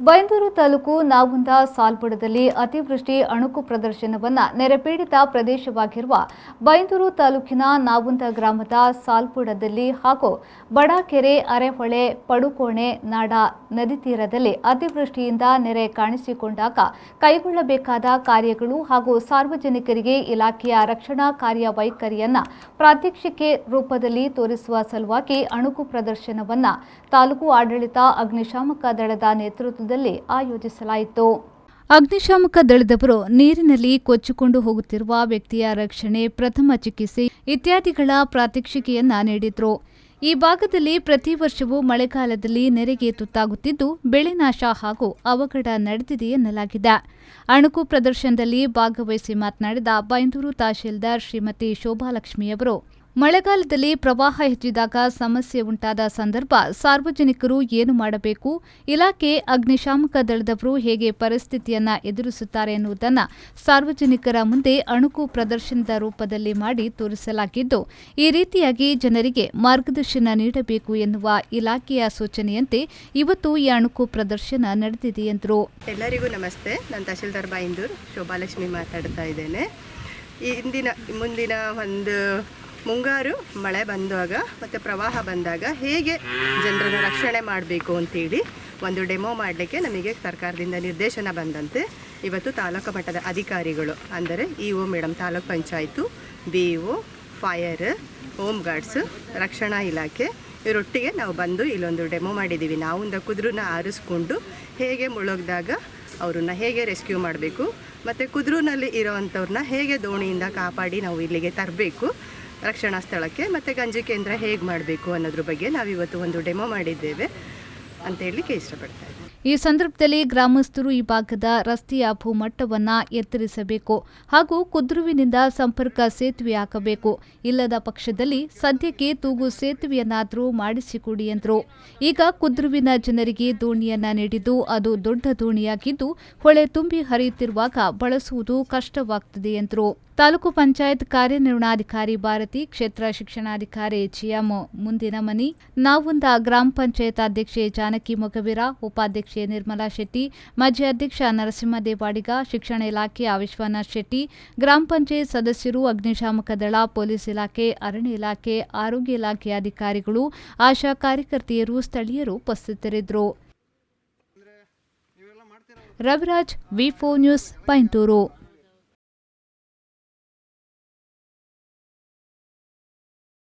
ಬೈಂದೂರು ತಾಲೂಕು ನಾವುಂದ ಸಾಲ್ಬುಡದಲ್ಲಿ ಅತಿವೃಷ್ಟಿ ಅಣುಕು ಪ್ರದರ್ಶನವನ್ನು ನೆರೆಪೀಡಿತ ಪ್ರದೇಶವಾಗಿರುವ ಬೈಂದೂರು ತಾಲೂಕಿನ ನಾವುಂದ ಗ್ರಾಮದ ಸಾಲ್ಬುಡದಲ್ಲಿ ಹಾಗೂ ಬಡಾಕೆರೆ ಅರೆಹೊಳೆ ಪಡುಕೋಣೆ ನಾಡ ನದಿ ತೀರದಲ್ಲಿ ಅತಿವೃಷ್ಟಿಯಿಂದ ನೆರೆ ಕಾಣಿಸಿಕೊಂಡಾಗ ಕೈಗೊಳ್ಳಬೇಕಾದ ಕಾರ್ಯಗಳು ಹಾಗೂ ಸಾರ್ವಜನಿಕರಿಗೆ ಇಲಾಖೆಯ ರಕ್ಷಣಾ ಕಾರ್ಯವೈಖರಿಯನ್ನು ಪ್ರಾತ್ಯಕ್ಷಿಕೆ ರೂಪದಲ್ಲಿ ತೋರಿಸುವ ಸಲುವಾಗಿ ಅಣುಕು ಪ್ರದರ್ಶನವನ್ನು ತಾಲೂಕು ಆಡಳಿತ ಅಗ್ನಿಶಾಮಕ ದಳದ ನೇತೃತ್ವದಲ್ಲಿ ಆಯೋಜಿಸಲಾಯಿತು. ಅಗ್ನಿಶಾಮಕ ದಳದವರು ನೀರಿನಲ್ಲಿ ಕೊಚ್ಚಿಕೊಂಡು ಹೋಗುತ್ತಿರುವ ವ್ಯಕ್ತಿಯ ರಕ್ಷಣೆ, ಪ್ರಥಮ ಚಿಕಿತ್ಸೆ ಇತ್ಯಾದಿಗಳ ಪ್ರಾತ್ಯಕ್ಷಿಕೆಯನ್ನ ನೀಡಿದ್ರು. ಈ ಭಾಗದಲ್ಲಿ ಪ್ರತಿ ವರ್ಷವೂ ಮಳೆಗಾಲದಲ್ಲಿ ನೆರೆಗೆ ತುತ್ತಾಗುತ್ತಿದ್ದು ಬೆಳೆ ನಾಶ ಹಾಗೂ ಅವಘಡ ನಡೆದಿದೆ ಎನ್ನಲಾಗಿದೆ. ಅಣುಕು ಪ್ರದರ್ಶನದಲ್ಲಿ ಭಾಗವಹಿಸಿ ಮಾತನಾಡಿದ ಬೈಂದೂರು ತಹಶೀಲ್ದಾರ್ ಶ್ರೀಮತಿ ಶೋಭಾಲಕ್ಷ್ಮಿಯವರು, ಮಳೆಗಾಲದಲ್ಲಿ ಪ್ರವಾಹ ಹೆಚ್ಚಿದಾಗ ಸಮಸ್ಯೆ ಉಂಟಾದ ಸಂದರ್ಭ ಸಾರ್ವಜನಿಕರು ಏನು ಮಾಡಬೇಕು, ಇಲಾಖೆ ಅಗ್ನಿಶಾಮಕ ದಳದವರು ಹೇಗೆ ಪರಿಸ್ಥಿತಿಯನ್ನು ಎದುರಿಸುತ್ತಾರೆ ಎನ್ನುವುದನ್ನು ಸಾರ್ವಜನಿಕರ ಮುಂದೆ ಅಣುಕು ಪ್ರದರ್ಶನದ ರೂಪದಲ್ಲಿ ಮಾಡಿ ತೋರಿಸಲಾಗಿದ್ದು, ಈ ರೀತಿಯಾಗಿ ಜನರಿಗೆ ಮಾರ್ಗದರ್ಶನ ನೀಡಬೇಕು ಎನ್ನುವ ಇಲಾಖೆಯ ಸೂಚನೆಯಂತೆ ಇವತ್ತು ಈ ಅಣುಕು ಪ್ರದರ್ಶನ ನಡೆದಿದೆ ಎಂದರು. ಎಲ್ಲರಿಗೂ ನಮಸ್ತೆ. ನಾನು ತಹಶೀಲ್ದಾರ್ ಬೈಂದೂರು ಶೋಭಾಲಕ್ಷ್ಮಿ ಮಾತಾಡ್ತಾ ಇದ್ದೇನೆ. ಮುಂದಿನ ಒಂದು ಮುಂಗಾರು ಮಳೆ ಬಂದಾಗ ಮತ್ತು ಪ್ರವಾಹ ಬಂದಾಗ ಹೇಗೆ ಜನರನ್ನು ರಕ್ಷಣೆ ಮಾಡಬೇಕು ಅಂತೇಳಿ ಒಂದು ಡೆಮೋ ಮಾಡಲಿಕ್ಕೆ ನಮಗೆ ಸರ್ಕಾರದಿಂದ ನಿರ್ದೇಶನ ಬಂದಂತೆ ಇವತ್ತು ತಾಲೂಕು ಮಟ್ಟದ ಅಧಿಕಾರಿಗಳು ಅಂದರೆ EO madam, taluk panchayat, BO, fire, home guards, ರಕ್ಷಣಾ ಇಲಾಖೆ ಇವರೊಟ್ಟಿಗೆ ನಾವು ಬಂದು ಇಲ್ಲೊಂದು ಡೆಮೋ ಮಾಡಿದ್ದೀವಿ. ನಾವೊಂದು ಕುದುರನ್ನ ಆರಿಸ್ಕೊಂಡು ಹೇಗೆ ಮುಳುಗಿದಾಗ ಅವ್ರನ್ನ ಹೇಗೆ ರೆಸ್ಕ್ಯೂ ಮಾಡಬೇಕು ಮತ್ತು ಕುದುರಿನಲ್ಲಿ ಇರೋವಂಥವ್ರನ್ನ ಹೇಗೆ ದೋಣಿಯಿಂದ ಕಾಪಾಡಿ ನಾವು ಇಲ್ಲಿಗೆ ತರಬೇಕು ರಕ್ಷಣಾ ಸ್ಥಳಕ್ಕೆ, ಮತ್ತು ಗಂಜಿ ಕೇಂದ್ರ ಹೇಗೆ ಮಾಡಬೇಕು ಅನ್ನೋದ್ರ ಬಗ್ಗೆ ನಾವಿವತ್ತು ಒಂದು ಡೆಮೋ ಮಾಡಿದ್ದೇವೆ ಅಂತ ಹೇಳಲಿಕ್ಕೆ ಇಷ್ಟಪಡ್ತಾ ಇದ್ದೀನಿ. ಈ ಸಂದರ್ಭದಲ್ಲಿ ಗ್ರಾಮಸ್ಥರು ಈ ಭಾಗದ ರಸ್ತೆಯ ಭೂಮಟ್ಟವನ್ನು ಎತ್ತರಿಸಬೇಕು ಹಾಗೂ ಕುದ್ರುವಿನಿಂದ ಸಂಪರ್ಕ ಸೇತುವೆ ಹಾಕಬೇಕು. ಇಲ್ಲದ ಪಕ್ಷದಲ್ಲಿ ಸದ್ಯಕ್ಕೆ ತೂಗು ಸೇತುವೆಯನ್ನಾದರೂ ಮಾಡಿಸಿಕೊಡಿ ಎಂದರು. ಈಗ ಕುದ್ರುವಿನ ಜನರಿಗೆ ದೋಣಿಯನ್ನ ನೀಡಿದ್ದು ಅದು ದೊಡ್ಡ ದೋಣಿಯಾಗಿದ್ದು ಹೊಳೆ ತುಂಬಿ ಹರಿಯುತ್ತಿರುವಾಗ ಬಳಸುವುದು ಕಷ್ಟವಾಗುತ್ತದೆ ಎಂದರು. ತಾಲೂಕು ಪಂಚಾಯತ್ ಕಾರ್ಯನಿರ್ವಹಣಾಧಿಕಾರಿ ಭಾರತಿ, ಕ್ಷೇತ್ರ ಶಿಕ್ಷಣಾಧಿಕಾರಿ GM ಮುಂದಿನ ಮನಿ, ನಾವುಂದ ಗ್ರಾಮ ಪಂಚಾಯತ್ ಅಧ್ಯಕ್ಷೆ ಜಾನಕಿ ಮೊಗವೀರ, ಉಪಾಧ್ಯಕ್ಷೆ ನಿರ್ಮಲಾ ಶೆಟ್ಟಿ, ಮಾಜಿ ಅಧ್ಯಕ್ಷ ನರಸಿಂಹದೇವಾಡಿಗ, ಶಿಕ್ಷಣ ಇಲಾಖೆ ವಿಶ್ವನಾಥ್ ಶೆಟ್ಟಿ, ಗ್ರಾಮ ಪಂಚಾಯತ್ ಸದಸ್ಯರು, ಅಗ್ನಿಶಾಮಕ ದಳ, ಪೊಲೀಸ್ ಇಲಾಖೆ, ಅರಣ್ಯ ಇಲಾಖೆ, ಆರೋಗ್ಯ ಇಲಾಖೆ ಅಧಿಕಾರಿಗಳು, ಆಶಾ ಕಾರ್ಯಕರ್ತೆಯರು, ಸ್ಥಳೀಯರು ಉಪಸ್ಥಿತರಿದ್ದರು. Raviraj, V4 news, Byndoor.